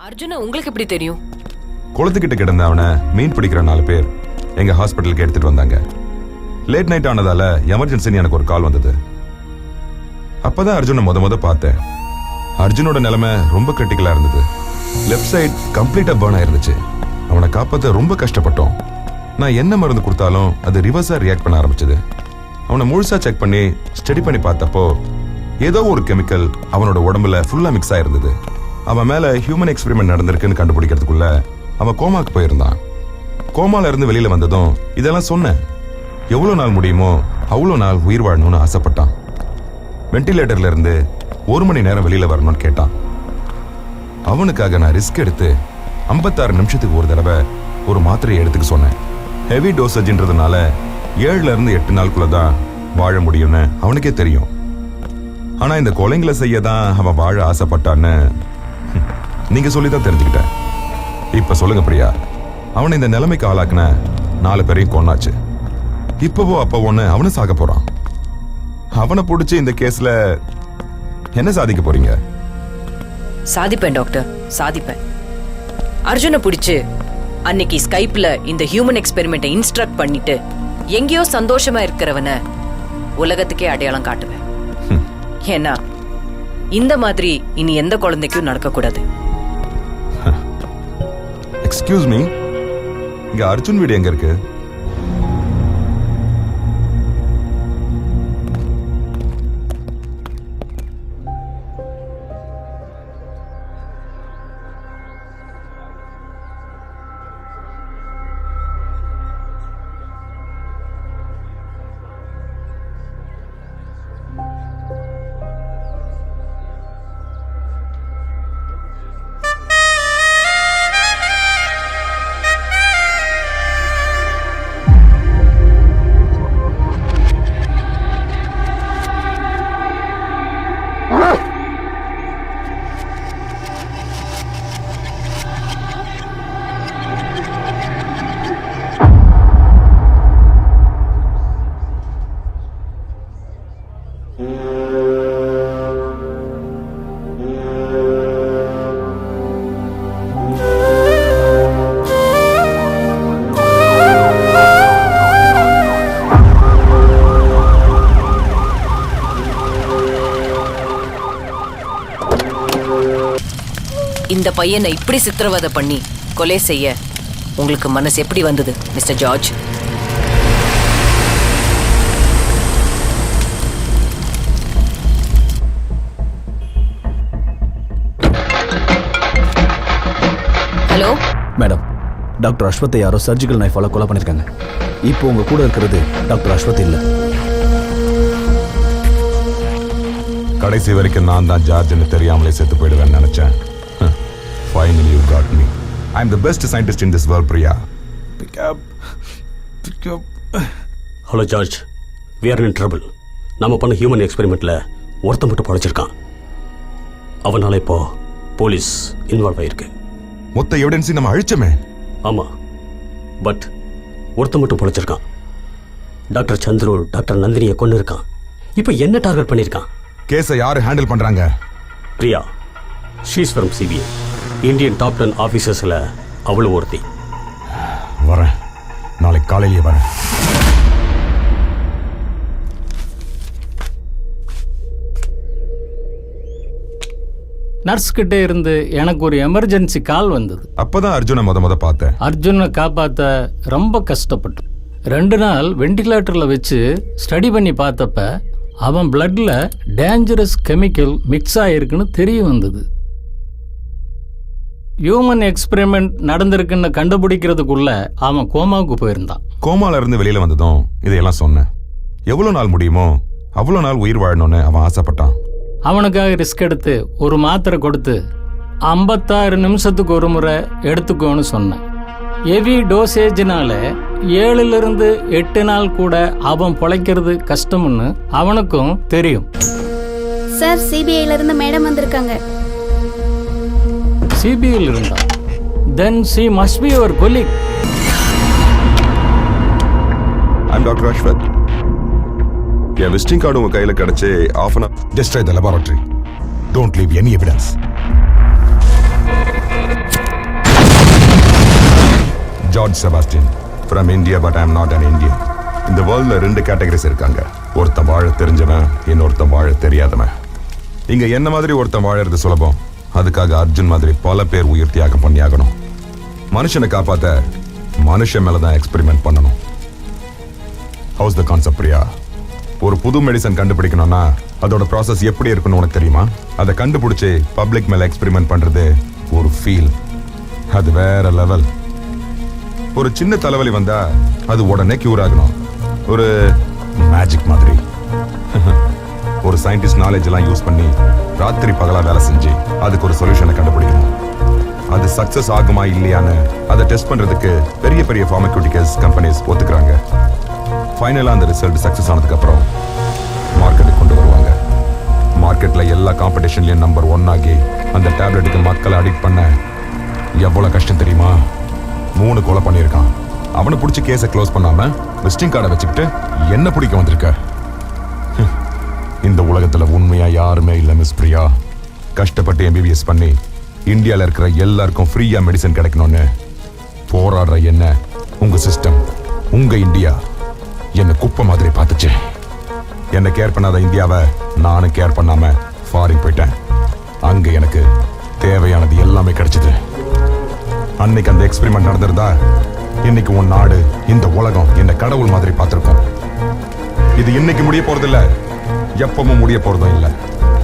அர்ஜுனா உங்களுக்கு எப்படி தெரியும்? குளத்துக்கிட்ட கிடந்த அவனை மீன் பிடிக்கிற 4 பேர் எங்க ஹாஸ்பிட்டலுக்கு எடுத்துட்டு வந்தாங்க. லேட் நைட் ஆனதால எமர்ஜென்சின்னு எனக்கு ஒரு கால் வந்தது. அப்பதான் அர்ஜுனை முத பார்த்தேன். அர்ஜுனோட நிலைமை ரொம்ப கிரிட்டிக்கலா இருந்தது. லெஃப்ட் சைட் கம்ப்ளீட்டா பர்ன் ஆயிருந்துச்சு. அவனை காப்பாற்ற ரொம்ப கஷ்டப்பட்டோம். நான் என்ன மருந்து கொடுத்தாலும் அது ரிவர்ஸா ரியாக்ட் பண்ண ஆரம்பிச்சது. அவனை முழுசா செக் பண்ணி ஸ்டடி பண்ணி பார்த்தப்போ ஏதோ ஒரு கெமிக்கல் அவனோட உடம்புல ஃபுல்லா மிக்ஸ் ஆயிருந்தது. அவன் மேல ஹியூமன் எக்ஸ்பெரிமெண்ட் நடந்திருக்குன்னு கண்டுபிடிக்கிறதுக்குள்ள அவன் கோமாக்கு போயிருந்தான். கோமால இருந்து வெளியில வந்ததும் இதெல்லாம் சொன்னேன். எவ்வளவு நாள் முடியுமோ அவ்வளோ நாள் உயிர் வாழணும்னு ஆசைப்பட்டான். வெண்டிலேட்டர்ல இருந்து 1 மணி நேரம் வெளியில வரணும்னு கேட்டான். அவனுக்காக நான் ரிஸ்க் எடுத்து 56 நிமிஷத்துக்கு ஒரு தடவை ஒரு மாத்திரையை எடுத்துக்க சொன்னேன். ஹெவி டோசேஜ்ன்றதுனால 7ல இருந்து 8 நாளுக்குள்ளதான் வாழ முடியும்னு அவனுக்கே தெரியும். ஆனா இந்த கொலைங்களை செய்ய தான் அவன் வாழ ஆசைப்பட்டான்னு நீங்க சொல்லிதான் தெரிஞ்சுக்கிட்டேன். இப்ப சொல்லுங்க பிரியா, அவனை இந்த நிலைமைக்கு ஆளாக்குன 4 பேரையும் கொன்னாச்சு. இப்பவோ அப்பவோன்னு அவனு சாக போறான். அவனை பிடிச்சி இந்த கேஸ்ல என்ன சாதிக்க போறீங்க? சாதிப்பேன் டாக்டர், சாதிப்பேன். அர்ஜுனை பிடிச்சு அன்னைக்கு ஸ்கைப்ல இந்த ஹியூமன் எக்ஸ்பெரிமெண்ட்டை இன்ஸ்ட்ரக்ட் பண்ணிட்டு எங்கேயோ சந்தோஷமா இருக்கிறவன உலகத்துக்கே அடையாளம் காட்டுவேன். ஏன்னா இந்த மாதிரி இனி எந்த குழந்தைக்கும் நடக்கக்கூடாது. எக்ஸ்கியூஸ் மீ, இங்க அர்ஜுன் வீடு எங்க இருக்கு? இந்த பையனை இப்படி சித்திரவதை பண்ணி கொலை செய்ய உங்களுக்கு மனசு எப்படி வந்தது mister George? Hello madam, doctor அஸ்வத்தை யாரோ சர்ஜிக்கல் நைஃபால கொலை பண்ணிருக்காங்க. இப்போ உங்க கூட இருக்கிறது டாக்டர் அஸ்வத் இல்ல. கடைசி வரைக்கும் நான் தான் ஜார்ஜ்னு தெரியாமலே செத்து போயிடுவேன்னு நினைச்சேன். Finally you got me. I'm the best scientist in this world, Priya. Pick up. Hello George, we are in trouble. நம்ம பண்ண ஹியூமன் எக்ஸ்பெரிமெண்ட்ல ஒருத்தன் மட்டும் படைச்சிருக்கான். அவனால இப்போ போலீஸ் இன்வால்வ் ஆயிருக்கு. மொத்த எவிடன்ஸ் நம்ம அழிச்சமே. ஆமா, பட் ஒருத்தன் மட்டும் படைச்சிருக்கான். டாக்டர் சந்துரு டாக்டர் நந்தினியை கொண்டு இருக்கான். இப்போ என்ன டார்கெட் பண்ணிருக்கான்? கேஸை யாரு ஹேண்டில் பண்றாங்க? Priya, she's from CBI. Indian top 10 ஆஃபீஸர்ஸ்ல அவளும் ஒருத்தி. வரேன், நாளைக்கு காலையிலேயே வரேன். நர்ஸ் கிட்ட இருந்து எனக்கு ஒரு எமர்ஜென்சி கால் வந்தது. அப்பதான் அர்ஜுனை முத பார்த்தேன். அர்ஜுனை காப்பாத்த ரொம்ப கஷ்டப்பட்டு 2 நாள் வெண்டிலேட்டர்ல வச்சு ஸ்டடி பண்ணி பார்த்தப்ப அவன் பிளட்ல டேஞ்சரஸ் கெமிக்கல் மிக்ஸ் ஆயிருக்குன்னு தெரிய வந்தது. ஹியூமன் எக்ஸ்பெரிமெண்ட் நடந்திருக்குன்னு கண்டுபிடிக்கிறதுக்குள்ள அவன் கோமாவுக்கு போயிருந்தான். கோமால இருந்து வெளியில வந்ததும் இதையெல்லாம் சொன்னேன். எவ்வளவு நாள் முடியுமோ அவ்வளவு நாள் உயிர் வாழணும்னு அவன் ஆசைப்பட்டான். அவனுக்காக ரிஸ்க் எடுத்து ஒரு மாத்திரை கொடுத்து 56 நிமிஷத்துக்கு ஒரு முறை எடுத்துக்கோன்னு சொன்னேன். ஹெவி டோசேஜ்னால 7ல இருந்து 8 நாள் கூட அவன் பொழைக்கிறது கஷ்டம்னு அவனுக்கும் தெரியும். சார், சிபிஐல இருந்து மேடம் வந்திருக்காங்க. சிபிஐல இருந்தா then she must be your colleague. I'm Dr. Ashwath. N visiting card உங்க கையில கிடைச்சு half an hour. Destroy the laboratory. Don't leave any evidence. George Sebastian from India, but I am not an Indian. இந்த வேர்ல்ட்ல 2 categories இருக்காங்க. ஒருத்தன் வாழ தெரிஞ்சவன், இன்னொருத்தன் வாழ தெரியாதவன். இங்க என்ன மாதிரி ஒருத்தன் வாழறது சுலபம். அதுக்காக அர்ஜுன் மாதிரி பல பேர் உயிர் தியாகம் பண்ணியாகணும். மனுஷனை காப்பாத்த மனுஷன் மேலதான் எக்ஸ்பெரிமெண்ட் பண்ணணும். House the concept Priya? ஒரு புது மெடிசன் கண்டுபிடிக்கணும்னா அதோட ப்ராசஸ் எப்படி இருக்குன்னு உனக்கு தெரியுமா? அதை கண்டுபிடிச்சு பப்ளிக் மேல எக்ஸ்பெரிமெண்ட் பண்றது ஒரு ஃபீல், அது வேற லெவல். ஒரு சின்ன தலைவலி வந்தா அது உடனே கியூர் ஆகணும், ஒரு மேஜிக் மாதிரி. ஒரு சயின்டிஸ்ட் நாலேஜ் எல்லாம் யூஸ் பண்ணி ராத்திரி பகலா வேலை செஞ்சு அதுக்கு ஒரு சொல்யூஷனை கண்டுபிடிக்கணும். அது சக்சஸ் ஆகுமா இல்லையான்னு அதை டெஸ்ட் பண்றதுக்கு பெரிய பெரிய ஃபார்மசூட்டிகல்ஸ் கம்பெனிஸ் ஒத்துக்கிறாங்க. ஃபைனலா அந்த ரிசல்ட் சக்சஸ் ஆனதுக்கு அப்புறம் மார்க்கெட்டுக்கு கொண்டு வருவாங்க. மார்க்கெட்ல எல்லா காம்படிஷன்லயும் நம்பர் 1 ஆகி அந்த டேப்லெட்டுக்கு மக்களை அடிக்ட் பண்ண எவ்வளவு கஷ்டம் தெரியுமா? 3 கொலை பண்ணியிருக்கான். அவனை பிடிச்சி கேஸை க்ளோஸ் பண்ணாம விசிட்டிங் கார்டை வச்சுக்கிட்டு என்ன பிடிக்க வந்திருக்க? இந்த உலகத்துல உண்மையா யாருமே இல்ல மிஸ் பிரியா. கஷ்டப்பட்டு MBBS பண்ணி இந்தியால இருக்கிற எல்லாருக்கும் ஃப்ரீயா மெடிசன் கிடைக்கணும்னு போராடுற என்ன உங்க சிஸ்டம், உங்க இந்தியா என்ன குப்பை மாதிரி பார்த்துச்சு. என்ன கேர் பண்ணாத இந்தியாவை நானும் கேர் பண்ணாம ஃபாரின் போயிட்டேன். அங்க எனக்கு தேவையானது எல்லாமே கிடைச்சது. அன்னைக்கு அந்த எக்ஸ்பெரிமெண்ட் நடந்திருந்தா இன்னைக்கு உன் நாடு, இந்த உலகம் என்ன கடவுள் மாதிரி பார்த்திருக்கும். இது இன்னைக்கு முடிய போறதில்ல, எப்பவும் முடிய போறதும் இல்ல.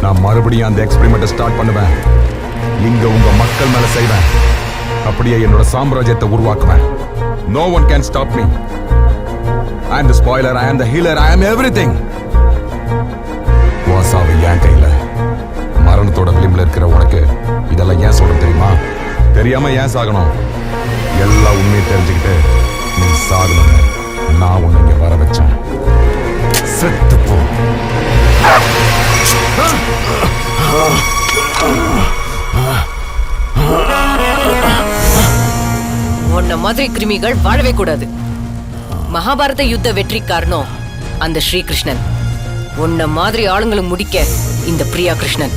நான் மறுபடியும் அந்த எக்ஸ்பெரிமெண்ட்டை ஸ்டார்ட் பண்ணுவேன். இங்க உங்க மக்கள் மேல செய்வேன். அப்படியே என்னோட சாம்ராஜ்யத்தை உருவாக்குவேன். No one can stop me. I am the spoiler, I am the healer, I am everything. வாசாவை என் கையில. மரணத்தோட விளிம்புல இருக்கிற உனக்கு இதெல்லாம் ஏன் சொல்ற தெரியுமா? தெரியாம ஏன் சாகணும்? எல்லா உண்மையும் தெரிஞ்சுக்கிட்டு நீ சாகணும்னு நான் உன்னை இங்க வர வச்சேன். செத்து போ. உன்ன மாதிரி கிருமிகள் வாழவே கூடாது. மகாபாரத யுத்த வெற்றி காரணம் அந்த ஸ்ரீகிருஷ்ணன். உன்ன மாதிரி ஆளுங்களை முடிக்க இந்த பிரியா கிருஷ்ணன்.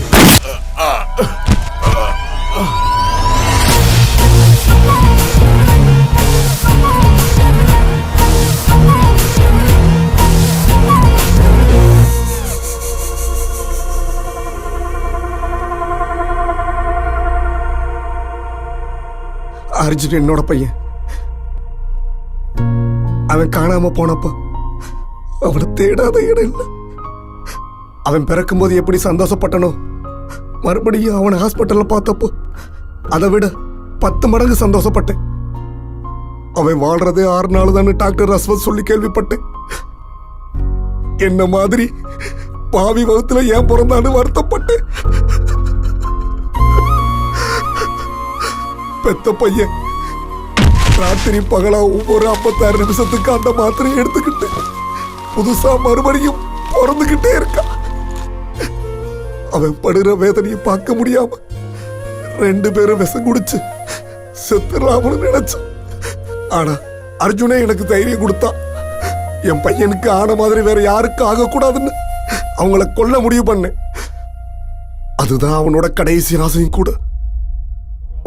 அர்ஜுன் என்னோட பையன். அவன் காணாம போனப்ப அவனை தேடாத இடம் இல்லை. அவன் பிறக்கும் போது எப்படி சந்தோஷப்பட்டனோ, மறுபடியும் அவனை ஹாஸ்பிட்டல்ல பார்த்தப்போ அதை விட 10 மடங்கு சந்தோஷப்பட்டேன். அவன் வாழ்றதே 6 நாள் தான் டாக்டர் அஸ்வத் சொல்லி கேள்விப்பட்டேன். என்ன மாதிரி பாவி வகுத்துல ஏன் பிறந்தான்னு வருத்தப்பட்டேன். பெத்த பையன் ராத்திரி பகலா ஒவ்வொரு 56 நிமிஷத்துக்கு அந்த மாத்திரையை எடுத்துக்கிட்டு புதுசா மறுபடியும் பிறந்துகிட்டே இருக்கான். அவன் படுற வேதனையை பார்க்க முடியாம 2 பேரும் விஷம் குடிச்சு செத்துடலாம்னு நினைச்சான். ஆனா அர்ஜுனே எனக்கு தைரியம் கொடுத்தான். என் பையனுக்கு ஆன மாதிரி வேற யாருக்கும் ஆகக்கூடாதுன்னு அவங்கள கொல்ல முடிவு பண்ணேன். அதுதான் அவனோட கடைசி ஆசையும் கூட.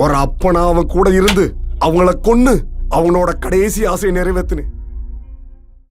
ஒரு அப்பனா அவன் கூட இருந்து அவங்கள கொன்னு அவனோட கடைசி ஆசையை நிறைவேற்றினேன்.